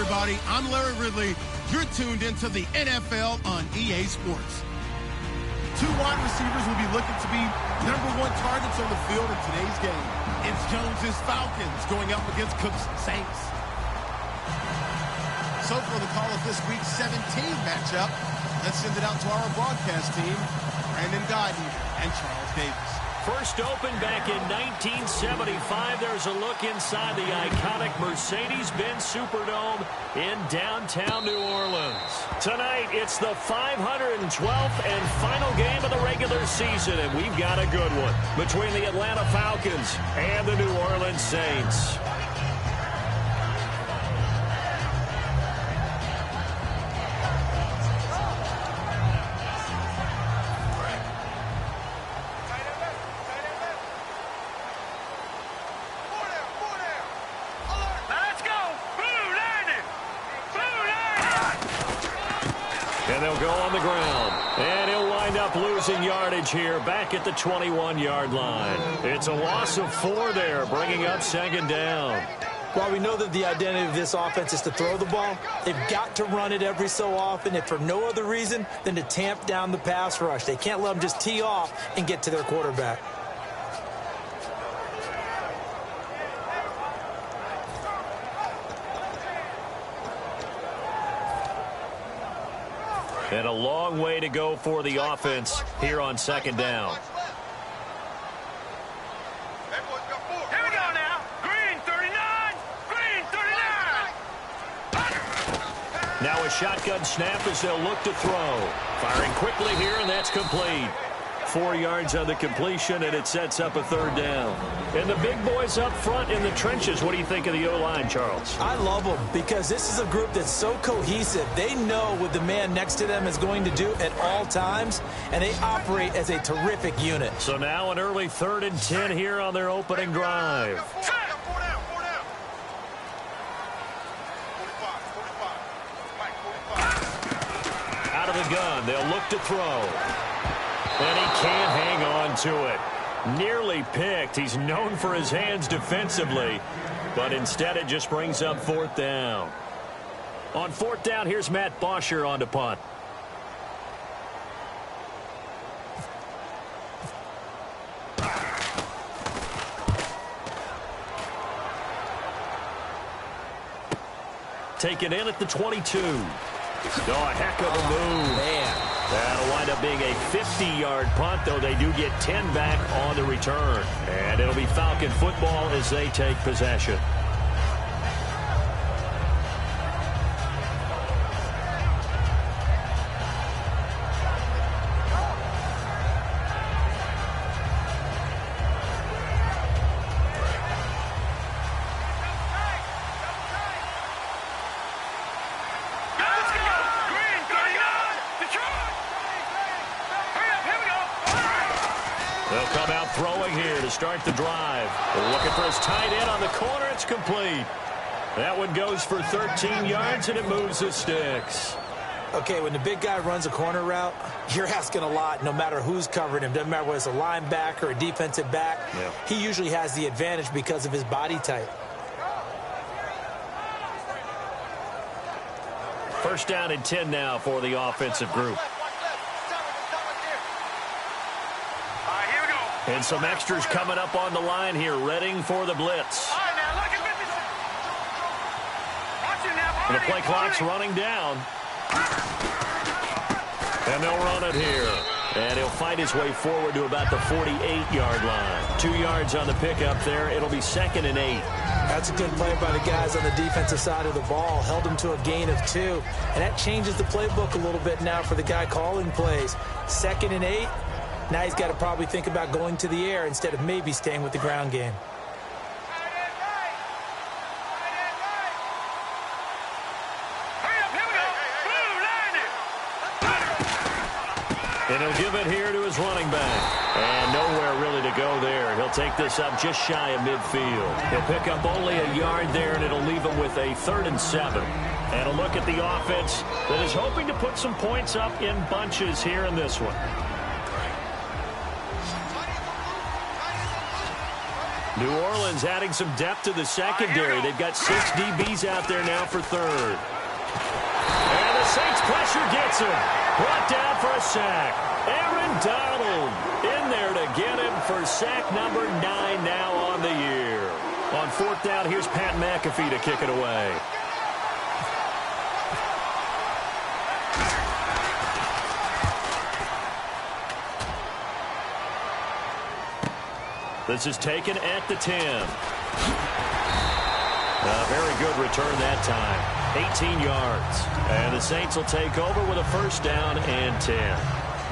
everybody. I'm Larry Ridley. You're tuned into the NFL on EA Sports. Two wide receivers will be looking to be #1 targets on the field in today's game. It's Jones's Falcons going up against Cook's Saints. So for the call of this week's 17 matchup, let's send it out to our broadcast team, Brandon Godden and Charles Davis. First opened back in 1975. There's a look inside the iconic Mercedes-Benz Superdome in downtown New Orleans. Tonight, it's the 512th and final game of the regular season, and we've got a good one between the Atlanta Falcons and the New Orleans Saints. And they'll go on the ground. And he'll wind up losing yardage here back at the 21-yard line. It's a loss of 4 there, bringing up second down. While we know that the identity of this offense is to throw the ball, they've got to run it every so often, if for no other reason than to tamp down the pass rush. They can't let them just tee off and get to their quarterback. And a long way to go for the offense here on second down. Here we go now. Green 39. Green 39. Now a shotgun snap as they'll look to throw. Firing quickly here, and that's complete. 4 yards on the completion, and it sets up a third down. And the big boys up front in the trenches. What do you think of the O-line, Charles? I love them because this is a group that's so cohesive. They know what the man next to them is going to do at all times, and they operate as a terrific unit. So now an early 3rd and 10 here on their opening drive. Out of the gun, they'll look to throw. And he can't hang on to it. Nearly picked. He's known for his hands defensively, but instead it just brings up 4th down. On 4th down, here's Matt Bosher on to punt. Taken in at the 22. Oh, a heck of a move. Man. That'll wind up being a 50-yard punt, though they do get 10 back on the return. And it'll be Falcon football as they take possession. They'll come out throwing here to start the drive. Looking for his tight end on the corner. It's complete. That one goes for 13 yards, and it moves the sticks. Okay, when the big guy runs a corner route, you're asking a lot no matter who's covering him. Doesn't matter whether it's a linebacker or a defensive back. Yeah. He usually has the advantage because of his body type. First down and 10 now for the offensive group. And some extras coming up on the line here, readying for the blitz. And the play clock's running down. And they'll run it here. And he'll fight his way forward to about the 48-yard line. 2 yards on the pickup there. It'll be 2nd and 8. That's a good play by the guys on the defensive side of the ball. Held him to a gain of 2. And that changes the playbook a little bit now for the guy calling plays. 2nd and 8. Now he's got to probably think about going to the air instead of maybe staying with the ground game. And he'll give it here to his running back. And nowhere really to go there. He'll take this up just shy of midfield. He'll pick up only a yard there, and it'll leave him with a 3rd and 7. And a look at the offense that is hoping to put some points up in bunches here in this one. New Orleans adding some depth to the secondary. They've got 6 DBs out there now for third. And the Saints pressure gets him. Brought down for a sack. Aaron Donald in there to get him for sack number 9 now on the year. On 4th down, here's Pat McAfee to kick it away. This is taken at the 10. A very good return that time. 18 yards. And the Saints will take over with a 1st down and 10.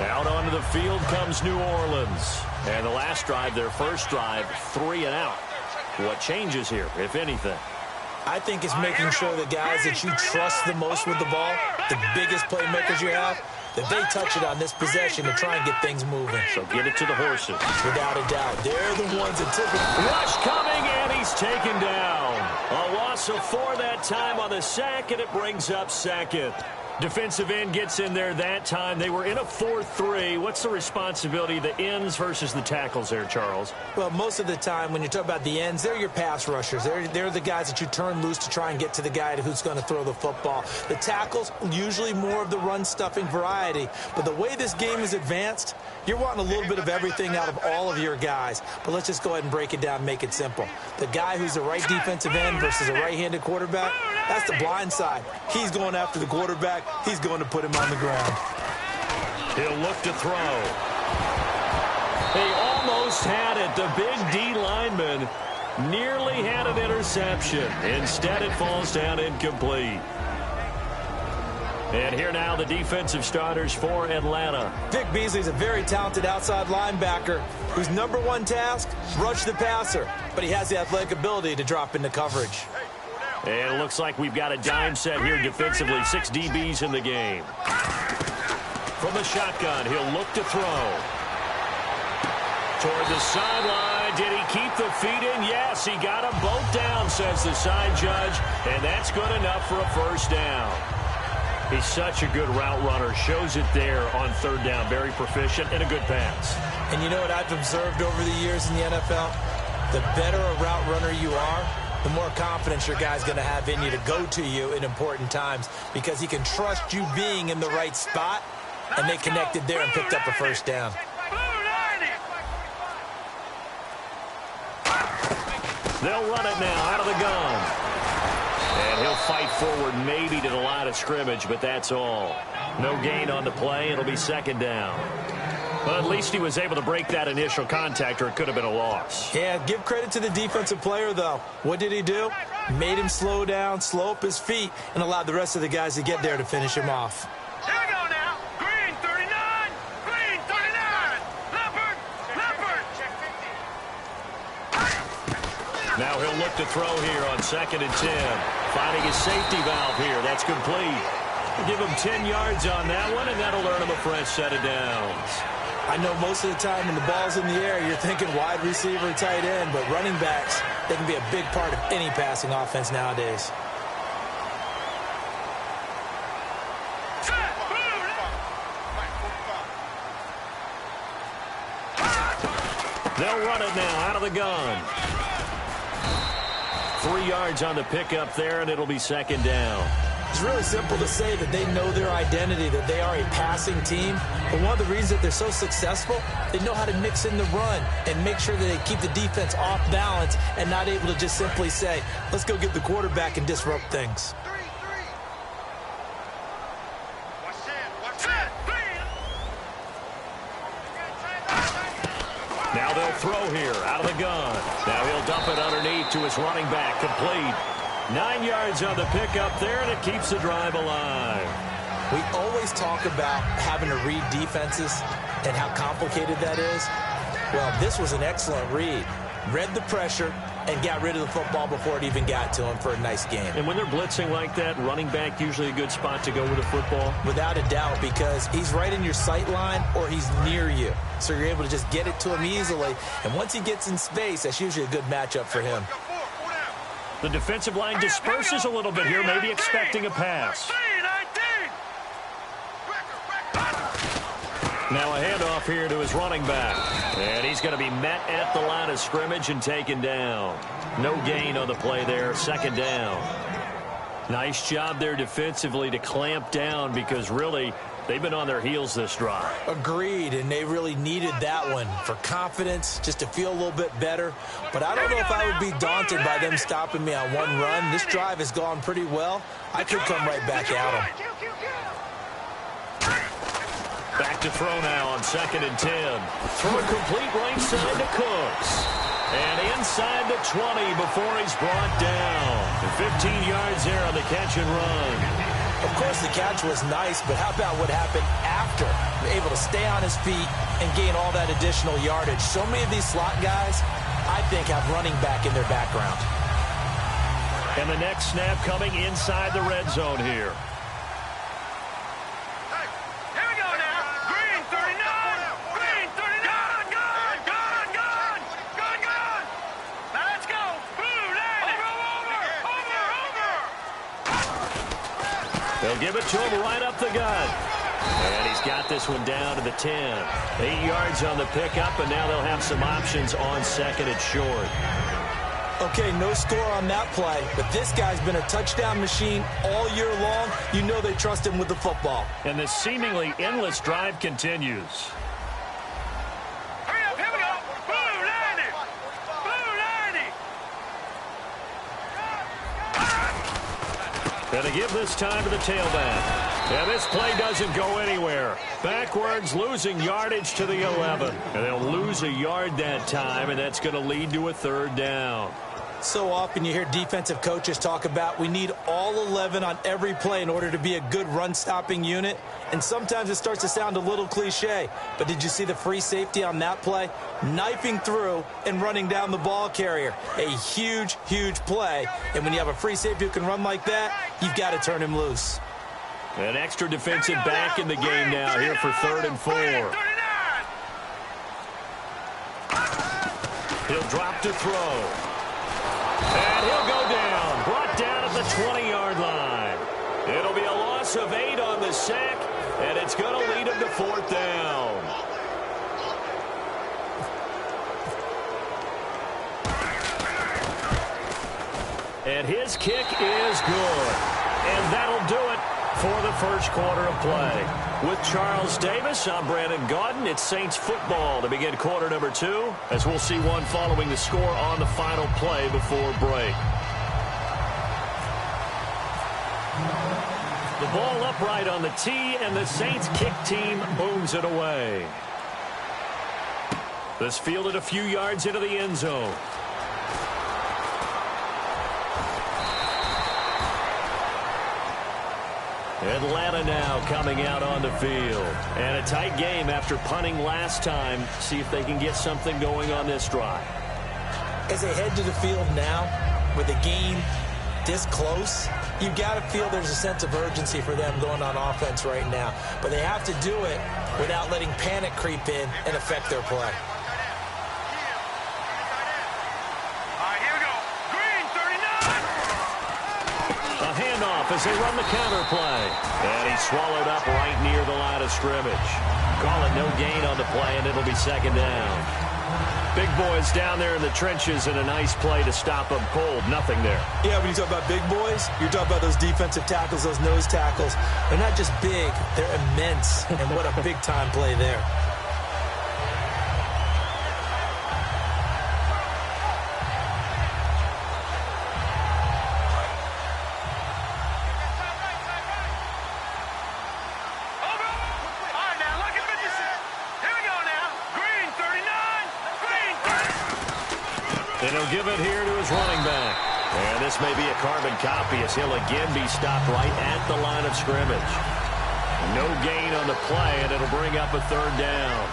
Out onto the field comes New Orleans. And the last drive, their first drive, 3 and out. What changes here, if anything? I think it's making sure the guys that you trust the most with the ball, the biggest playmakers you have, that they touch it on this possession to try and get things moving. So get it to the horses. Without a doubt. They're the ones that typically... Rush coming, and he's taken down. A loss of 4 that time on the sack, and it brings up 2nd. Defensive end gets in there that time. They were in a 4-3. What's the responsibility of the ends versus the tackles there, Charles? Well, most of the time when you talk about the ends, they're your pass rushers. They're the guys that you turn loose to try and get to the guy who's going to throw the football. The tackles, usually more of the run-stuffing variety. But the way this game is advanced, you're wanting a little bit of everything out of all of your guys. But let's just go ahead and break it down and make it simple. The guy who's the right defensive end versus a right-handed quarterback, that's the blind side. He's going after the quarterback. He's going to put him on the ground. He'll look to throw. They almost had it. The big D lineman nearly had an interception. Instead, it falls down incomplete. And here now the defensive starters for Atlanta. Vic Beasley's a very talented outside linebacker whose #1 task, rush the passer. But he has the athletic ability to drop into coverage. And it looks like we've got a dime set here defensively. 6 DBs in the game. From the shotgun, he'll look to throw. Toward the sideline. Did he keep the feet in? Yes, he got them both down, says the side judge. And that's good enough for a 1st down. He's such a good route runner. Shows it there on 3rd down. Very proficient and a good pass. And you know what I've observed over the years in the NFL? The better a route runner you are, the more confidence your guy's going to have in you to go to you in important times because he can trust you being in the right spot, and they connected there and picked up a 1st down. They'll run it now out of the gun. And he'll fight forward maybe to the line of scrimmage, but that's all. No gain on the play. It'll be 2nd down. But at least he was able to break that initial contact, or it could have been a loss. Yeah, give credit to the defensive player, though. What did he do? Made him slow down, slow up his feet, and allowed the rest of the guys to get there to finish him off. Here we go now. Green 39. Green 39. Leopard. Leopard. Now he'll look to throw here on 2nd and 10. Finding his safety valve here. That's complete. Give him 10 yards on that one, and that'll earn him a fresh set of downs. I know most of the time when the ball's in the air, you're thinking wide receiver, tight end, but running backs, they can be a big part of any passing offense nowadays. They'll run it now out of the gun. 3 yards on the pickup there, and it'll be 2nd down. It's really simple to say that they know their identity, that they are a passing team. But one of the reasons that they're so successful, they know how to mix in the run and make sure that they keep the defense off balance and not able to just simply say, let's go get the quarterback and disrupt things. Now they'll throw here out of the gun. Now he'll dump it underneath to his running back, complete. 9 yards on the pickup there, and it keeps the drive alive. We always talk about having to read defenses and how complicated that is. Well, this was an excellent read. Read the pressure and got rid of the football before it even got to him for a nice game. And when they're blitzing like that, running back usually a good spot to go with the football? Without a doubt, because he's right in your sight line or he's near you. So you're able to just get it to him easily. And once he gets in space, that's usually a good matchup for him. The defensive line disperses a little bit here, maybe expecting a pass. Now a handoff here to his running back. And he's going to be met at the line of scrimmage and taken down. No gain on the play there, second down. Nice job there defensively to clamp down because really they've been on their heels this drive. Agreed, and they really needed that one for confidence, just to feel a little bit better. But I don't know if I would be daunted by them stopping me on one run. This drive has gone pretty well. I could come right back at them. Back to throw now on 2nd and 10. Throw a complete right side to Cooks. And inside the 20 before he's brought down. 15 yards there on the catch and run. Of course, the catch was nice, but how about what happened after? Able to stay on his feet and gain all that additional yardage. So many of these slot guys, I think, have running back in their background. And the next snap coming inside the red zone here. They'll give it to him right up the gut. And he's got this one down to the 10. 8 yards on the pickup, and now they'll have some options on 2nd and short. Okay, no score on that play, but this guy's been a touchdown machine all year long. You know they trust him with the football. And the seemingly endless drive continues. Going to give this time to the tailback. And this play doesn't go anywhere. Backwards, losing yardage to the 11. And they'll lose a yard that time, and that's going to lead to a 3rd down. So often you hear defensive coaches talk about we need all 11 on every play in order to be a good run-stopping unit. And sometimes it starts to sound a little cliche. But did you see the free safety on that play? Knifing through and running down the ball carrier. A huge, huge play. And when you have a free safety who can run like that, you've got to turn him loose. An extra defensive back in the game now here for 3rd and 4. He'll drop to throw. And he'll go down. Brought down at the 20-yard line. It'll be a loss of 8 on the sack, and it's going to lead him to 4th down. And his kick is good. And that'll do it for the first quarter of play. With Charles Davis, I'm Brandon Gaudin. It's Saints football to begin quarter number 2, as we'll see one following the score on the final play before break. The ball upright on the tee, and the Saints kick team booms it away. This fielded a few yards into the end zone. Atlanta now coming out on the field. And a tight game after punting last time. See if they can get something going on this drive. As they head to the field now, with the game this close, you've got to feel there's a sense of urgency for them going on offense right now. But they have to do it without letting panic creep in and affect their play. As they run the counter play. And he's swallowed up right near the line of scrimmage. Call it no gain on the play, and it'll be 2nd down. Big boys down there in the trenches, and a nice play to stop them cold. Nothing there. Yeah, when you talk about big boys, you're talking about those defensive tackles, those nose tackles. They're not just big, they're immense. And what a big-time play there. And he'll give it here to his running back. And this may be a carbon copy as he'll again be stopped right at the line of scrimmage. No gain on the play, and it'll bring up a 3rd down.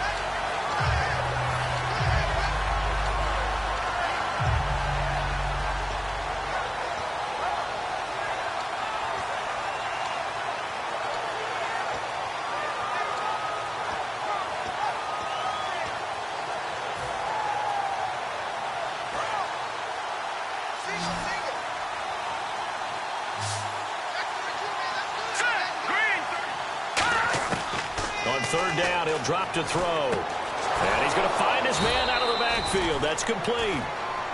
third down, he'll drop to throw. And he's going to find his man out of the backfield. That's complete.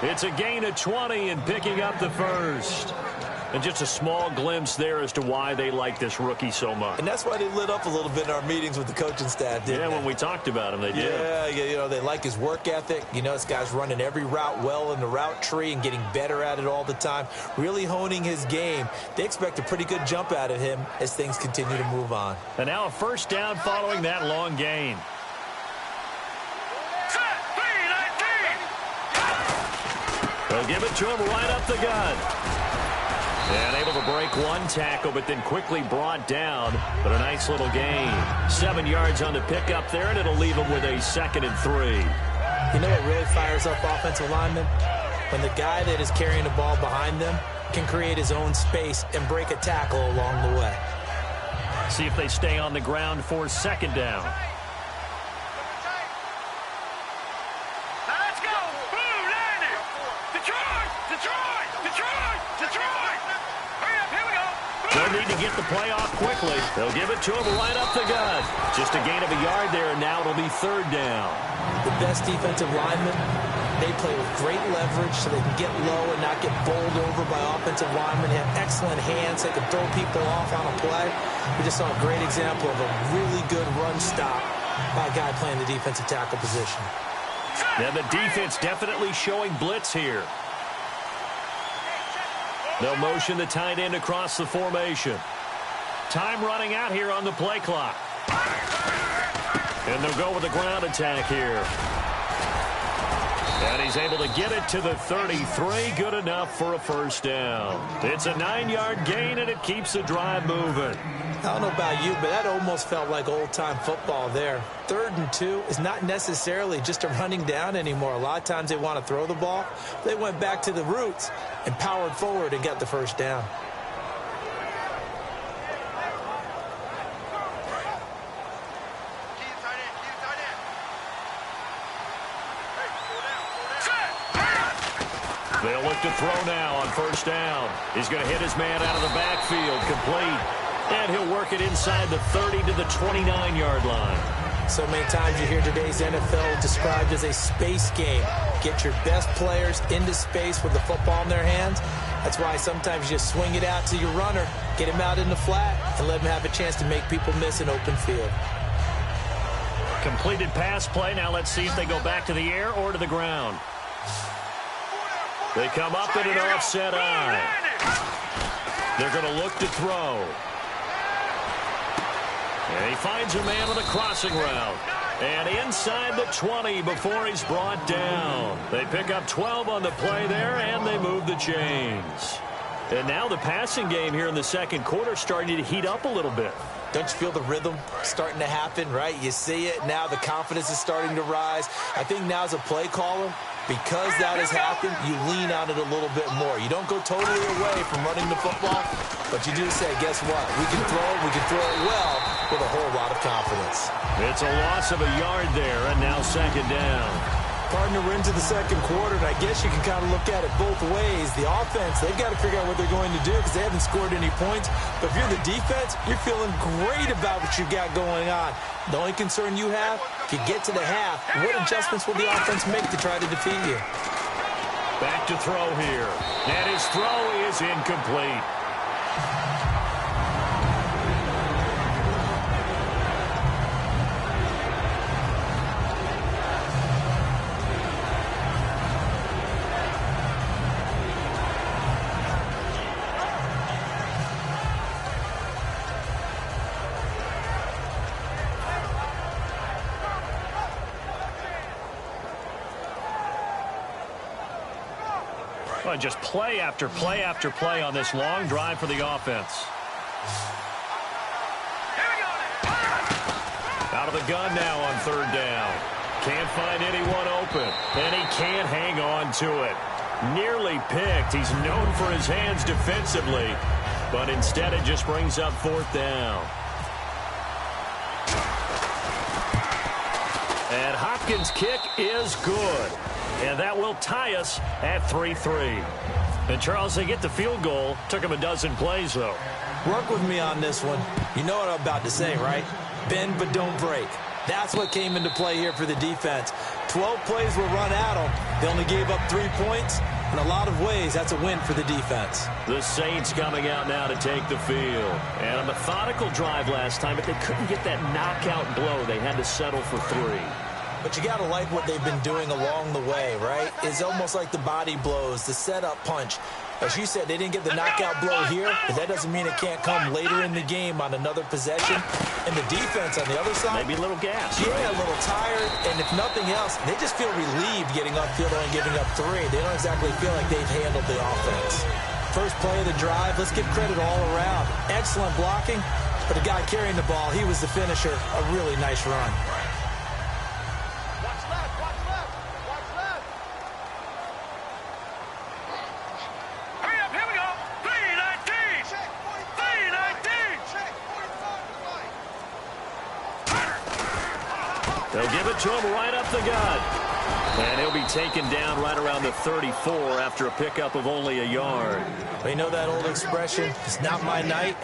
It's a gain of 20 and picking up the first. And just a small glimpse there as to why they like this rookie so much. And that's why they lit up a little bit in our meetings with the coaching staff, didn't they? When we talked about him, they did. Yeah, you know, they like his work ethic. You know, this guy's running every route well in the route tree and getting better at it all the time, really honing his game. They expect a pretty good jump out of him as things continue to move on. And now a first down following that long gain. They'll give it to him right up the gut. And able to break one tackle, but then quickly brought down. But a nice little gain. 7 yards on the pickup there, and it'll leave him with a 2nd and 3. You know what really fires up offensive linemen? When the guy that is carrying the ball behind them can create his own space and break a tackle along the way. See if they stay on the ground for 2nd down. They'll need to get the play off quickly. They'll give it to him right up the gut. Just a gain of a yard there, and now it'll be 3rd down. The best defensive linemen, they play with great leverage so they can get low and not get bowled over by offensive linemen. They have excellent hands. They can throw people off on a play. We just saw a great example of a really good run stop by a guy playing the defensive tackle position. Now the defense definitely showing blitz here. They'll motion the tight end across the formation. Time running out here on the play clock. And they'll go with the ground attack here. And he's able to get it to the 33. Good enough for a first down. It's a 9-yard gain, and it keeps the drive moving. I don't know about you, but that almost felt like old-time football there. 3rd and 2 is not necessarily just a running down anymore. A lot of times they want to throw the ball. They went back to the roots and powered forward and got the first down. They'll look to throw now on first down. He's going to hit his man out of the backfield, complete. And he'll work it inside the 30 to the 29-yard line. So many times you hear today's NFL described as a space game. Get your best players into space with the football in their hands. That's why sometimes you just swing it out to your runner, get him out in the flat, and let him have a chance to make people miss an open field. Completed pass play. Now let's see if they go back to the air or to the ground. They come up in an offset eye. They're going to look to throw. And he finds a man on the crossing route. And inside the 20 before he's brought down. They pick up 12 on the play there, and they move the chains. And now the passing game here in the second quarter starting to heat up a little bit. Don't you feel the rhythm starting to happen, right? You see it. Now the confidence is starting to rise. I think now as a play caller, because that has happened, you lean on it a little bit more. You don't go totally away from running the football, but you do say, guess what? We can throw it well with a whole lot of confidence. It's a loss of a yard there, and now 2nd down. Partner, we're into the second quarter, and I guess you can kind of look at it both ways. The offense, they've got to figure out what they're going to do because they haven't scored any points. But if you're the defense, you're feeling great about what you got going on. The only concern you have, if you get to the half, what adjustments will the offense make to try to defeat you? Back to throw here. And his throw is incomplete. Well, just play after play after play on this long drive for the offense. Out of the gun now on 3rd down. Can't find anyone open, and he can't hang on to it. Nearly picked. He's known for his hands defensively, but instead it just brings up 4th down. And Hopkins' kick is good. And that will tie us at 3-3. And, Charles, they get the field goal. Took him a dozen plays, though. Work with me on this one. You know what I'm about to say, right? Bend but don't break. That's what came into play here for the defense. 12 plays were run at them. They only gave up 3 points. In a lot of ways, that's a win for the defense. The Saints coming out now to take the field. And a methodical drive last time, but they couldn't get that knockout blow. They had to settle for 3. But you got to like what they've been doing along the way, right? It's almost like the body blows, the setup punch. As you said, they didn't get the knockout blow here, but that doesn't mean it can't come later in the game on another possession. And the defense on the other side, maybe a little gas. Yeah, a little tired. And if nothing else, they just feel relieved getting upfield and giving up 3. They don't exactly feel like they've handled the offense. First play of the drive, let's give credit all around. Excellent blocking, but the guy carrying the ball, he was the finisher. A really nice run. They'll give it to him right up the gut. And he'll be taken down right around the 34 after a pickup of only a yard. Well, you know that old expression, it's not my night.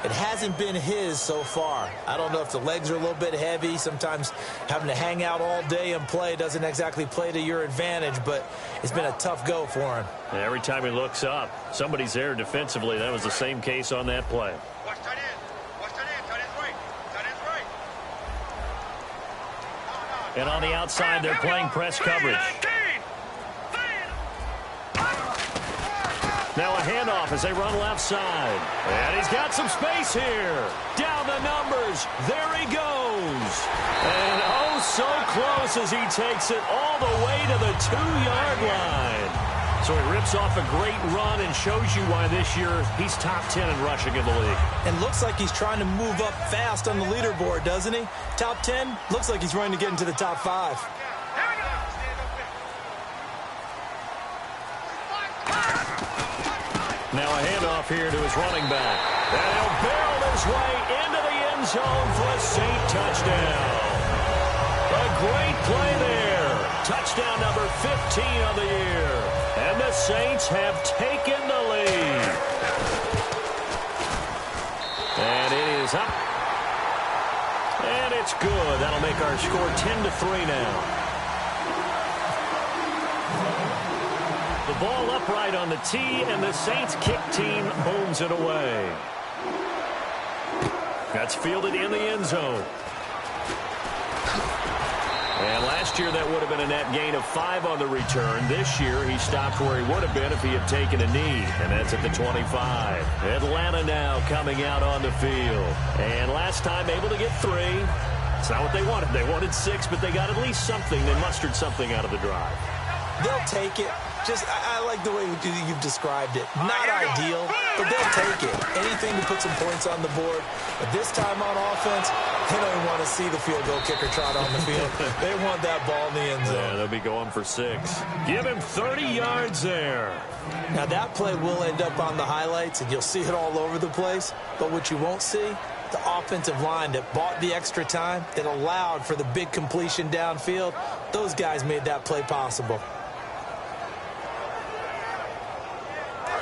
It hasn't been his so far. I don't know if the legs are a little bit heavy. Sometimes having to hang out all day and play doesn't exactly play to your advantage, but it's been a tough go for him. And every time he looks up, somebody's there defensively. That was the same case on that play. Watch tight end. Watch tight end. Tight end's right. Tight end's right. And on the outside, they're playing press coverage. Now a handoff as they run left side. And he's got some space here. Down the numbers. There he goes. And oh, so close as he takes it all the way to the 2-yard line. So he rips off a great run and shows you why this year he's top 10 in rushing in the league. And looks like he's trying to move up fast on the leaderboard, doesn't he? Top 10, looks like he's running to get into the top 5. Now a handoff here to his running back. And he'll barrel his way into the end zone for a Saint touchdown. A great play there. Touchdown number 15 of the year. And the Saints have taken the lead. And it is up. And it's good. That'll make our score 10-3 now. The ball upright on the tee, and the Saints kick team booms it away. That's fielded in the end zone. And last year that would have been a net gain of 5 on the return. This year he stopped where he would have been if he had taken a knee, and that's at the 25. Atlanta now coming out on the field. And last time able to get 3. It's not what they wanted. They wanted 6, but they got at least something. They mustered something out of the drive. They'll take it. I like the way you've described it. Not ideal, but they'll take it. Anything to put some points on the board. But this time on offense, they don't even want to see the field goal kicker trot on the field. They want that ball in the end zone. Yeah, they'll be going for 6. Give him 30 yards there. Now that play will end up on the highlights, and you'll see it all over the place. But what you won't see, the offensive line that bought the extra time, that allowed for the big completion downfield, those guys made that play possible.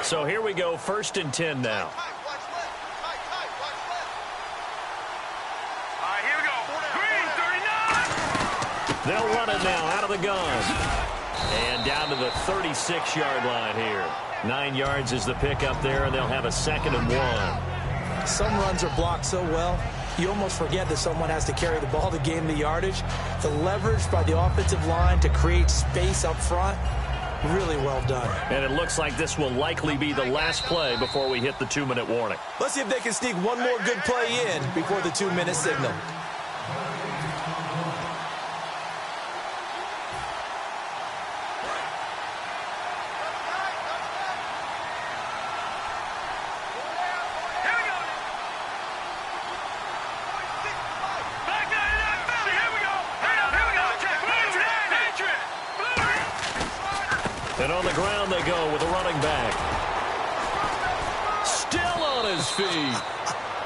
So here we go, 1st and 10 now. All right, here we go. Green, 39. They'll run it now out of the gun. And down to the 36-yard line here. 9 yards is the pickup there, and they'll have a 2nd and 1. Some runs are blocked so well, you almost forget that someone has to carry the ball to gain the yardage. The leverage by the offensive line to create space up front, really well done. And it looks like this will likely be the last play before we hit the 2-minute warning. Let's see if they can sneak one more good play in before the 2-minute signal. And on the ground they go with a running back. Still on his feet.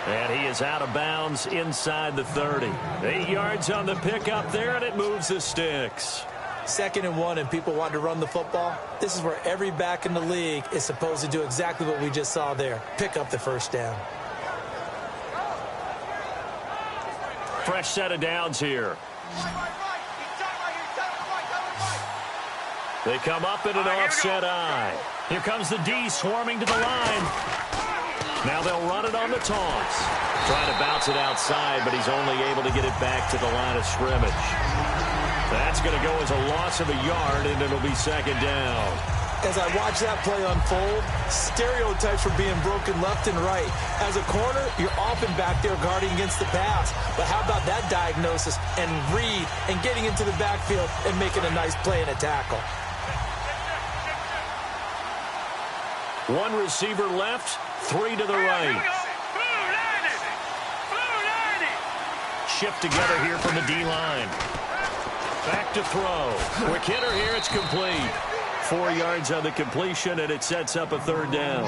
And he is out of bounds inside the 30. 8 yards on the pickup there, and it moves the sticks. 2nd and 1, and people want to run the football. This is where every back in the league is supposed to do exactly what we just saw there. Pick up the 1st down. Fresh set of downs here. They come up in an offset eye. Here comes the D swarming to the line. Now they'll run it on the taunts. Trying to bounce it outside, but he's only able to get it back to the line of scrimmage. That's going to go as a loss of a yard, and it'll be second down. As I watch that play unfold, stereotypes are being broken left and right. As a corner, you're often back there guarding against the pass. But how about that diagnosis and read and getting into the backfield and making a nice play and a tackle? One receiver left, three to the right. Shift together here from the D-line. Back to throw. Quick hitter here, it's complete. 4 yards on the completion, and it sets up a third down.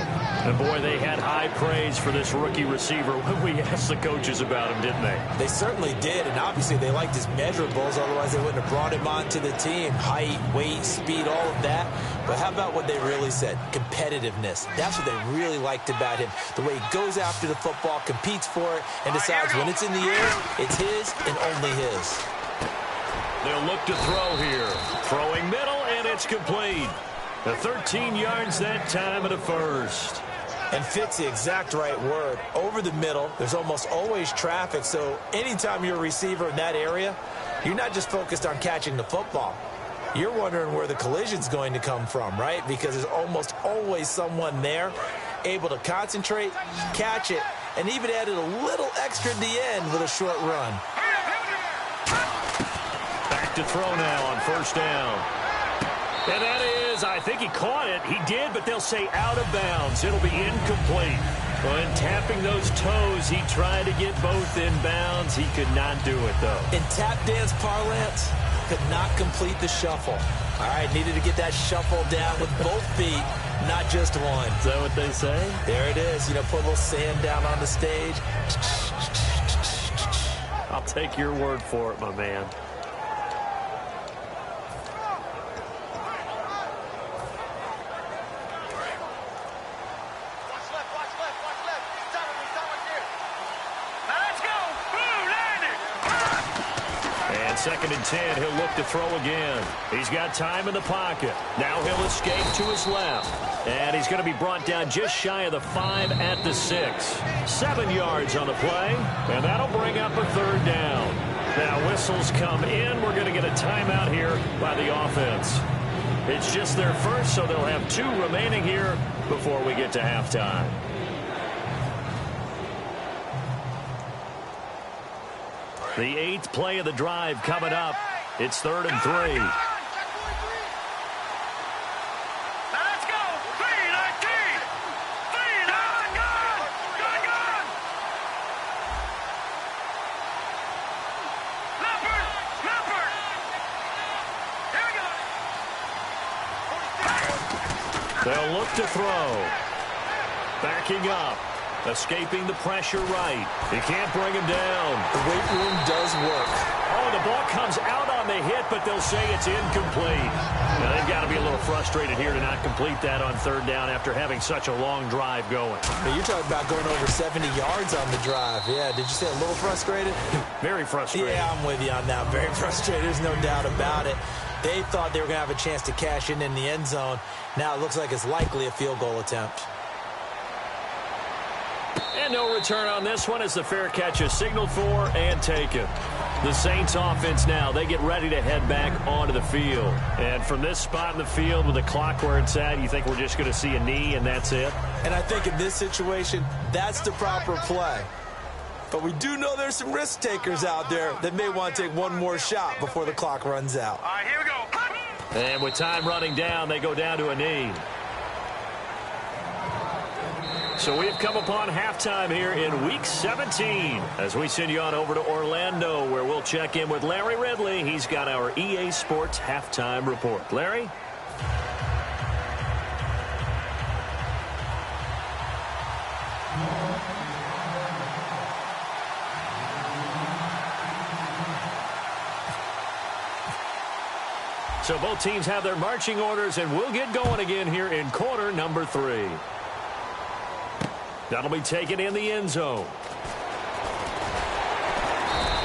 And, boy, they had high praise for this rookie receiver when we asked the coaches about him, didn't they? They certainly did, and obviously they liked his measurables. Otherwise, they wouldn't have brought him onto the team. Height, weight, speed, all of that. But how about what they really said? Competitiveness. That's what they really liked about him. The way he goes after the football, competes for it, and decides when it's in the air, it's his and only his. They'll look to throw here. Throwing middle, and it's complete. The 13 yards that time at a first. And fits the exact right word. Over the middle, there's almost always traffic, so anytime you're a receiver in that area, you're not just focused on catching the football. You're wondering where the collision's going to come from, right? Because there's almost always someone there able to concentrate, catch it, and even added a little extra at the end with a short run. Back to throw now on first down. And that is, I think he caught it. He did, but they'll say out of bounds. It'll be incomplete. When tapping those toes, he tried to get both in bounds. He could not do it, though. In tap dance parlance, could not complete the shuffle. All right, needed to get that shuffle down with both feet, not just one. Is that what they say? There it is. You know, put a little sand down on the stage. I'll take your word for it, my man. Second and 10, he'll look to throw again. He's got time in the pocket. Now he'll escape to his left. And he's going to be brought down just shy of the 5 at the 6. 7 yards on the play, and that'll bring up a third down. Now whistles come in. We're going to get a timeout here by the offense. It's just their first, so they'll have 2 remaining here before we get to halftime. The 8th play of the drive coming up. It's 3rd and 3. Let's go. 3-19. 3-9. Gun. Leopard. Here we go. They'll look to throw. Backing up. Escaping the pressure right. He can't bring him down. The weight room does work. Oh, the ball comes out on the hit, but they'll say it's incomplete. Now, they've got to be a little frustrated here to not complete that on 3rd down after having such a long drive going. Now, you're talking about going over 70 yards on the drive. Yeah, did you say a little frustrated? Very frustrated. Yeah, I'm with you on that. Very frustrated. There's no doubt about it. They thought they were going to have a chance to cash in the end zone. Now it looks like it's likely a field goal attempt. And no return on this one as the fair catch is signaled for and taken. The Saints offense now, they get ready to head back onto the field. And from this spot in the field with the clock where it's at, you think we're just going to see a knee and that's it? And I think in this situation, that's the proper play. But we do know there's some risk takers out there that may want to take one more shot before the clock runs out. All right, here we go. And with time running down, they go down to a knee. So we've come upon halftime here in Week 17 as we send you on over to Orlando where we'll check in with Larry Ridley. He's got our EA Sports halftime report. Larry? So both teams have their marching orders, and we'll get going again here in quarter number 3. That'll be taken in the end zone.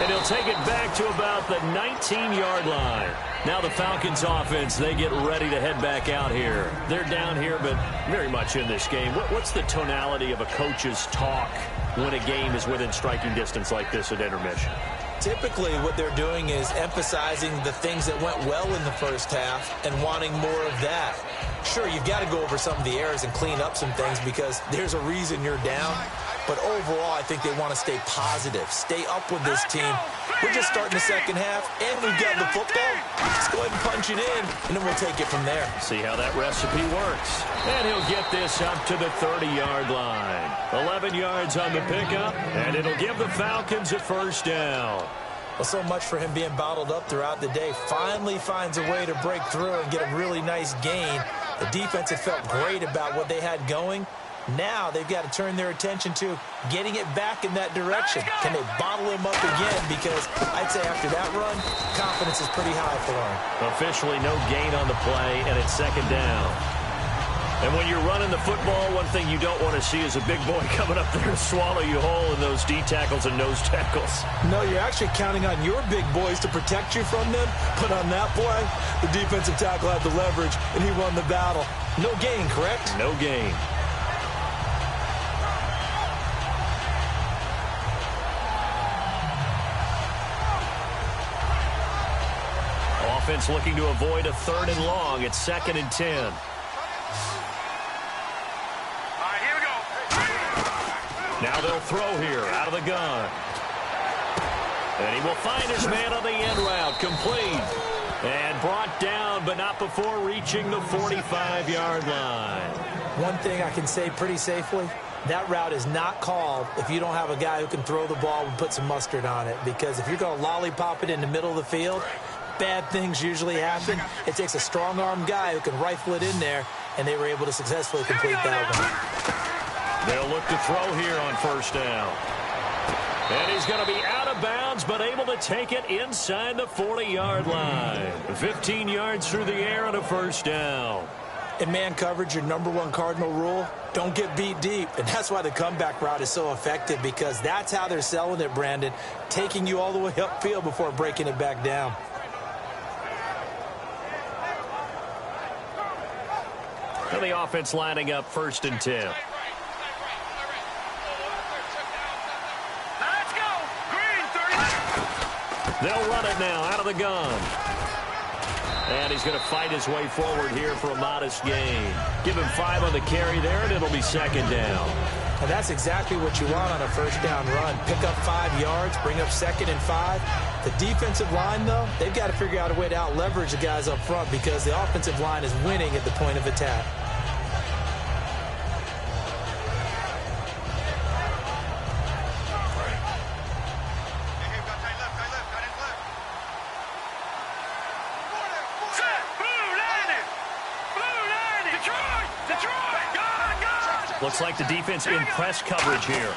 And he'll take it back to about the 19-yard line. Now the Falcons offense, they get ready to head back out here. They're down here, but very much in this game. What's the tonality of a coach's talk when a game is within striking distance like this at intermission? Typically, what they're doing is emphasizing the things that went well in the first half and wanting more of that. Sure, you've got to go over some of the errors and clean up some things because there's a reason you're down. But overall, I think they want to stay positive, stay up with this team. We're just starting the second half, and we've got the football. Let's go ahead and punch it in, and then we'll take it from there. See how that recipe works. And he'll get this up to the 30-yard line. 11 yards on the pickup, and it'll give the Falcons a first down. Well, so much for him being bottled up throughout the day. Finally finds a way to break through and get a really nice gain. The defense had felt great about what they had going. Now they've got to turn their attention to getting it back in that direction. Can they bottle him up again? Because I'd say after that run, confidence is pretty high for him. Officially no gain on the play, and it's second down. And when you're running the football, one thing you don't want to see is a big boy coming up there and swallow you whole in those D tackles and nose tackles. No, you're actually counting on your big boys to protect you from them. But on that play, the defensive tackle had the leverage, and he won the battle. No gain, correct? No gain. Offense looking to avoid a 3rd and long. It's 2nd and 10. All right, here we go. Now they'll throw here out of the gun. And he will find his man on the end route. Complete. And brought down, but not before reaching the 45-yard line. One thing I can say pretty safely, that route is not called if you don't have a guy who can throw the ball and put some mustard on it. Because if you're going to lollipop it in the middle of the field, bad things usually happen. It takes a strong-arm guy who can rifle it in there, and they were able to successfully complete that one. They'll look to throw here on first down. And he's going to be out of bounds, but able to take it inside the 40-yard line. 15 yards through the air and a first down. In man coverage, your #1 cardinal rule, don't get beat deep. And that's why the comeback route is so effective, because that's how they're selling it, Brandon, taking you all the way upfield before breaking it back down. And the offense lining up 1st and 10. Let's go. Green 30. They'll run it now out of the gun. And he's going to fight his way forward here for a modest gain. Give him 5 on the carry there, and it'll be 2nd down. And that's exactly what you want on a first down run. Pick up 5 yards, bring up 2nd and 5. The defensive line, though, they've got to figure out a way to out-leverage the guys up front because the offensive line is winning at the point of attack. Looks like the defense in press coverage here.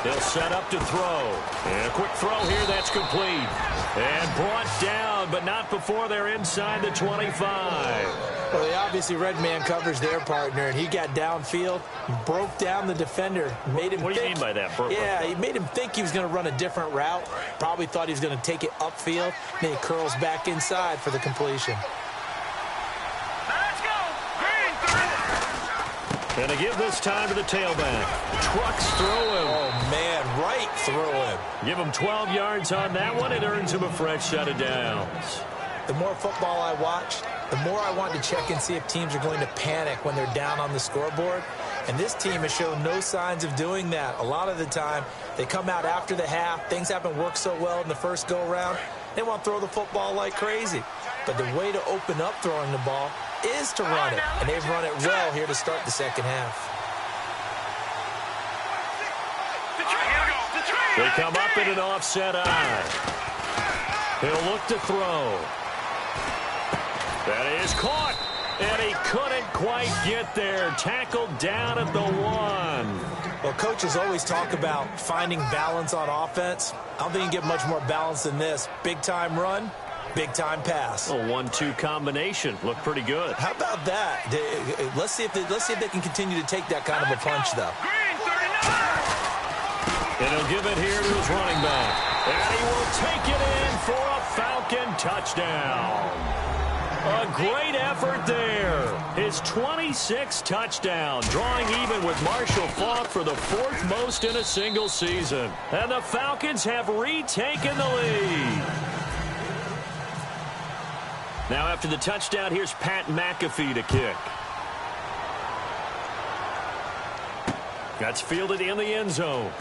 They'll set up to throw. And a quick throw here, that's complete. And brought down, but not before they're inside the 25. Well, they obviously read man coverage their partner, and he got downfield, broke down the defender, made him What do you mean by that? Yeah, he made him think he was going to run a different route. Probably thought he was going to take it upfield. Then he curls back inside for the completion. And they give this time to the tailback. Trucks through him. Oh, man, right through him. Give him 12 yards on that one. It earns him a fresh set of downs. The more football I watch, the more I want to check and see if teams are going to panic when they're down on the scoreboard. And this team has shown no signs of doing that. A lot of the time, they come out after the half. Things haven't worked so well in the first go-around. They want to throw the football like crazy. But the way to open up throwing the ball is to run it. And they've run it well here to start the second half. They come up in an offset eye. He'll look to throw. That is caught. And he couldn't quite get there. Tackled down at the 1. Well, coaches always talk about finding balance on offense. I don't think you can get much more balance than this. Big-time run, big-time pass. A 1-2 combination. Looked pretty good. How about that? Let's see if they can continue to take that kind of a punch, though. And he'll give it here to his running back. And he will take it in for a Falcon touchdown. A great effort there. His 26th touchdown, drawing even with Marshall Faulk for the 4th most in a single season. And the Falcons have retaken the lead. Now after the touchdown, here's Pat McAfee to kick. That's fielded in the end zone.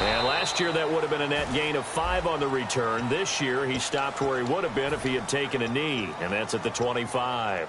And last year, that would have been a net gain of 5 on the return. This year, he stopped where he would have been if he had taken a knee, and that's at the 25.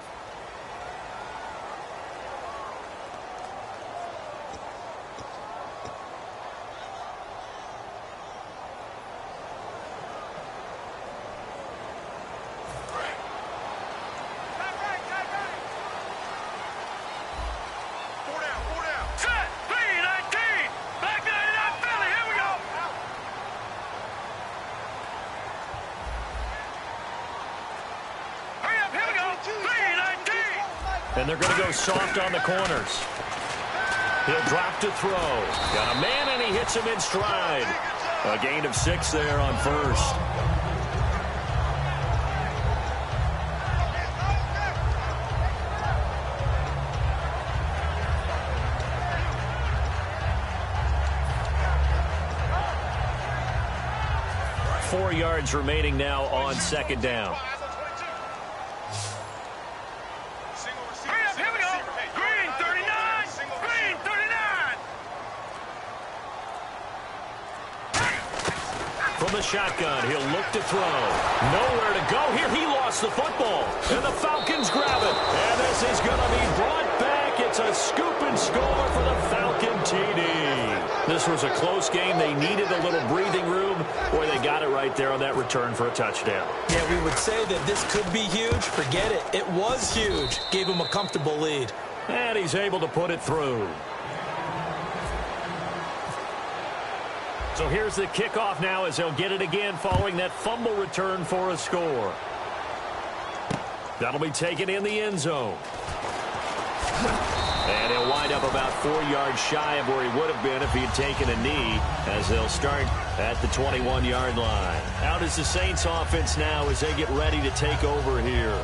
And they're going to go soft on the corners. He'll drop to throw. Got a man, and he hits him in stride. A gain of 6 there on first. Four yards remaining now on second down. From the shotgun, he'll look to throw. Nowhere to go here. He lost the football. And the Falcons grab it. And this is going to be brought back. It's a scoop and score for the Falcon TD. This was a close game. They needed a little breathing room. Boy, they got it right there on that return for a touchdown. Yeah, we would say that this could be huge. Forget it. It was huge. Gave him a comfortable lead. And he's able to put it through. So here's the kickoff now as they'll get it again following that fumble return for a score. That'll be taken in the end zone. And he'll wind up about 4 yards shy of where he would have been if he had taken a knee, as they'll start at the 21-yard line. Out is the Saints offense now as they get ready to take over here.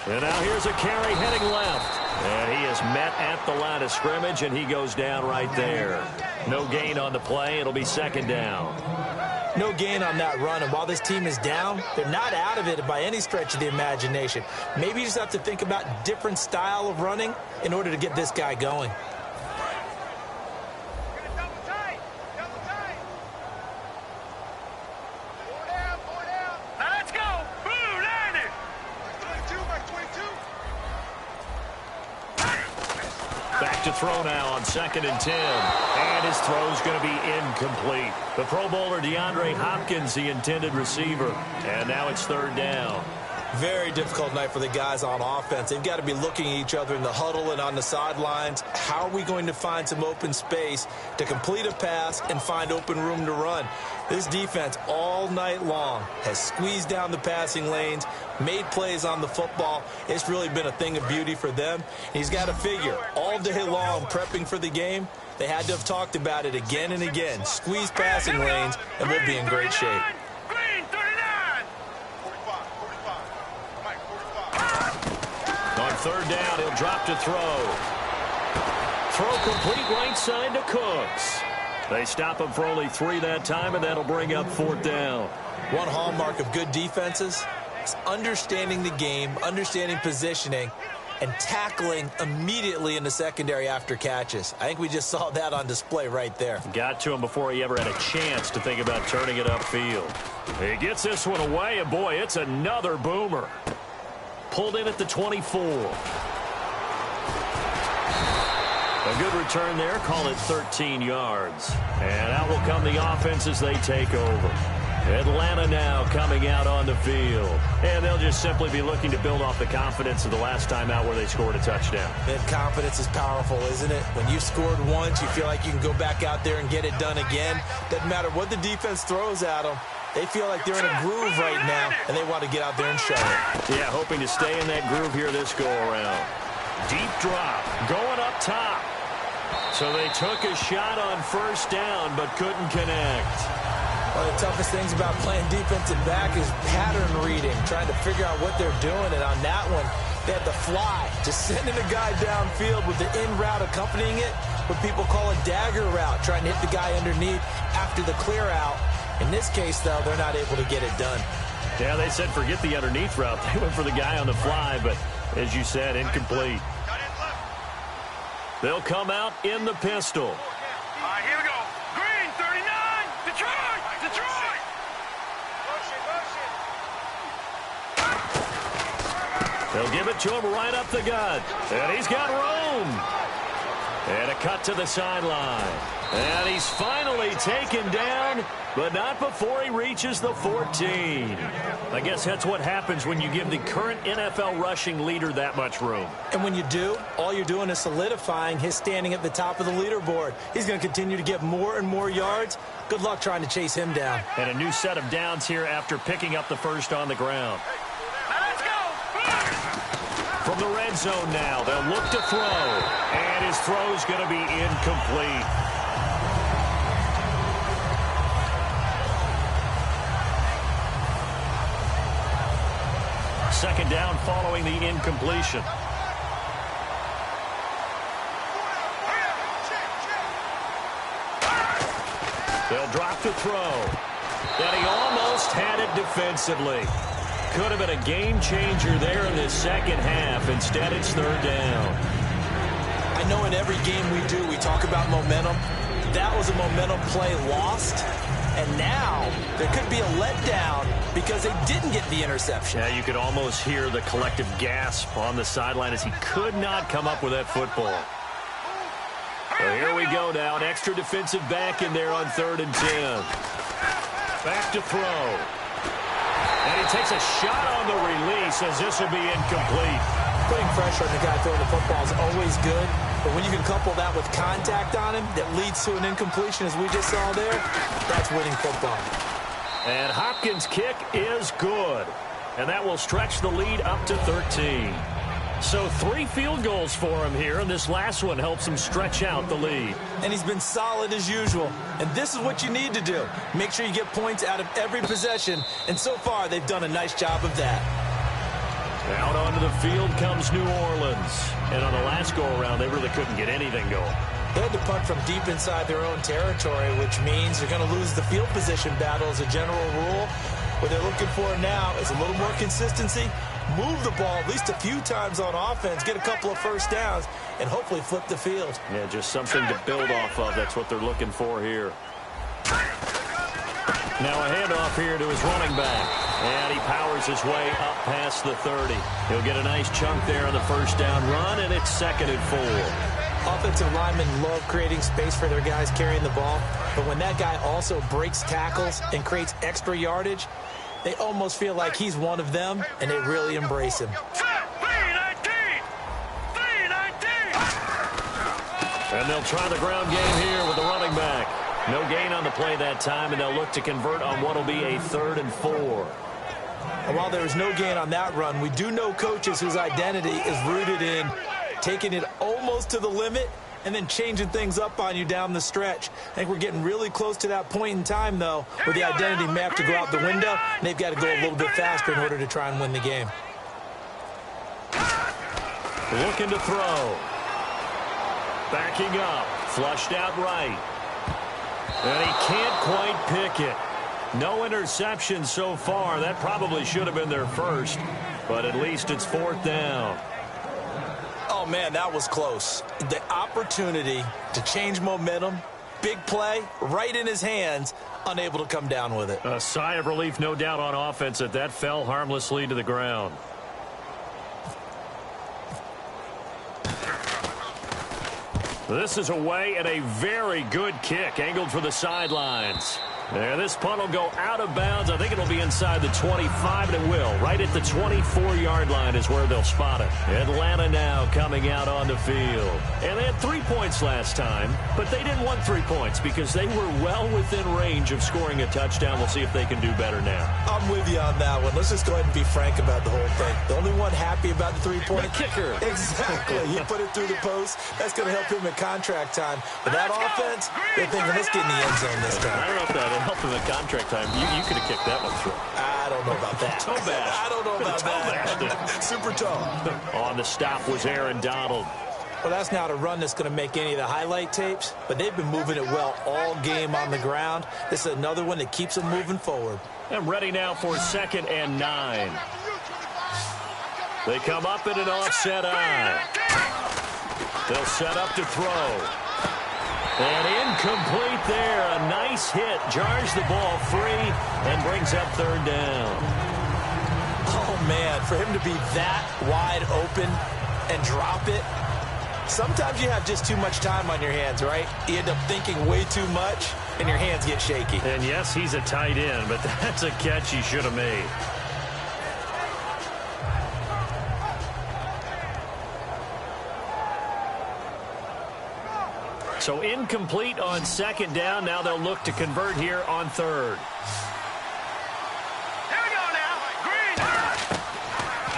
And now here's a carry heading left. And he is met at the line of scrimmage, and he goes down right there. No gain on the play. It'll be second down. No gain on that run. And while this team is down, they're not out of it by any stretch of the imagination. Maybe you just have to think about different style of running in order to get this guy going. Back to throw now on 2nd and 10. And his throw's going to be incomplete. The Pro Bowler DeAndre Hopkins, the intended receiver. And now it's 3rd down. Very difficult night for the guys on offense. They've got to be looking at each other in the huddle and on the sidelines. How are we going to find some open space to complete a pass and find open room to run? This defense all night long has squeezed down the passing lanes, made plays on the football. It's really been a thing of beauty for them. He's got to figure all day long prepping for the game. They had to have talked about it again and again. Squeeze passing lanes, and we'll be in great shape. On 3rd down, he'll drop to throw. Throw complete right side to Cooks. They stop him for only 3 that time, and that'll bring up 4th down. One hallmark of good defenses is understanding the game, understanding positioning, and tackling immediately in the secondary after catches. I think we just saw that on display right there. Got to him before he ever had a chance to think about turning it upfield. He gets this one away, and boy, it's another boomer. Pulled in at the 24. A good return there. Call it 13 yards. And out will come the offense as they take over. Atlanta now coming out on the field. And they'll just simply be looking to build off the confidence of the last time out where they scored a touchdown. That confidence is powerful, isn't it? When you scored once, you feel like you can go back out there and get it done again. Doesn't matter what the defense throws at them. They feel like they're in a groove right now, and they want to get out there and show it. Yeah, hoping to stay in that groove here this go-around. Deep drop, going up top. So they took a shot on first down, but couldn't connect. One of the toughest things about playing defensive back is pattern reading, trying to figure out what they're doing. And on that one, they had the fly, just sending a guy downfield with the in route accompanying it, what people call a dagger route, trying to hit the guy underneath after the clear out. In this case, though, they're not able to get it done. Yeah, they said forget the underneath route. They went for the guy on the fly, but as you said, incomplete. They'll come out in the pistol. All right, here we go. Green, 39. Detroit! Detroit! They'll give it to him right up the gut. And he's got room. And a cut to the sideline. And he's finally taken down, but not before he reaches the 14. I guess that's what happens when you give the current NFL rushing leader that much room. And when you do, all you're doing is solidifying his standing at the top of the leaderboard. He's going to continue to get more and more yards. Good luck trying to chase him down. And a new set of downs here after picking up the first on the ground. Now let's go. From the red zone now, they'll look to throw. And his throw's going to be incomplete. Second down following the incompletion. They'll drop to throw. And he almost had it defensively. Could have been a game changer there in the second half. Instead, it's third down. I know in every game we do, we talk about momentum. That was a momentum play lost. And now there could be a letdown because they didn't get the interception. Yeah, you could almost hear the collective gasp on the sideline as he could not come up with that football. So here we go now. An extra defensive back in there on 3rd and 10. Back to throw. And he takes a shot on the release as this will be incomplete. Putting pressure on the guy throwing the football is always good. But when you can couple that with contact on him that leads to an incompletion, as we just saw there, that's winning football. And Hopkins' kick is good. And that will stretch the lead up to 13. So 3 field goals for him here, and this last one helps him stretch out the lead. And he's been solid as usual. And this is what you need to do. Make sure you get points out of every possession. And so far, they've done a nice job of that. Out onto the field comes New Orleans. And on the last go-around, they really couldn't get anything going. They had to punt from deep inside their own territory, which means they're going to lose the field position battle as a general rule. What they're looking for now is a little more consistency, move the ball at least a few times on offense, get a couple of first downs, and hopefully flip the field. Yeah, just something to build off of. That's what they're looking for here. Now a handoff here to his running back. And he powers his way up past the 30. He'll get a nice chunk there on the first down run, and it's 2nd and 4. Offensive linemen love creating space for their guys carrying the ball, but when that guy also breaks tackles and creates extra yardage, they almost feel like he's one of them, and they really embrace him. 319! And they'll try the ground game here with the running back. No gain on the play that time, and they'll look to convert on what will be a 3rd and 4. And while there was no gain on that run, we do know coaches whose identity is rooted in taking it almost to the limit and then changing things up on you down the stretch. I think we're getting really close to that point in time, though, where the identity may have to go out the window, and they've got to go a little bit faster in order to try and win the game. Looking to throw. Backing up. Flushed out right. And he can't quite pick it. No interception so far. That probably should have been their first, but at least it's 4th down. Oh, man, that was close. The opportunity to change momentum, big play, right in his hands, unable to come down with it. A sigh of relief, no doubt, on offense that that fell harmlessly to the ground. This is away and a very good kick angled for the sidelines. And this punt will go out of bounds. I think it'll be inside the 25, and it will. Right at the 24-yard line is where they'll spot it. Atlanta now coming out on the field. And they had 3 points last time, but they didn't want 3 points because they were well within range of scoring a touchdown. We'll see if they can do better now. I'm with you on that one. Let's just go ahead and be frank about the whole thing. The only one happy about the 3-point kicker. Exactly. He put it through the post. That's going to help him in contract time. But that offense, they're thinking, let's get in the end zone this time. I don't know if that help him in contract time. You could have kicked that one through. I don't know about that. Toe bash. I don't know about that. Super tall. On the stop was Aaron Donald. Well, that's not a run that's going to make any of the highlight tapes, but they've been moving it well all game on the ground. This is another one that keeps them moving forward. And ready now for 2nd and 9. They come up in an offset eye. They'll set up to throw. And incomplete there. A nice hit. Jars the ball free and brings up 3rd down. Oh, man, for him to be that wide open and drop it. Sometimes you have just too much time on your hands, right? You end up thinking way too much, and your hands get shaky. And, yes, he's a tight end, but that's a catch he should have made. So incomplete on 2nd down. Now they'll look to convert here on 3rd. Here we go now. Green.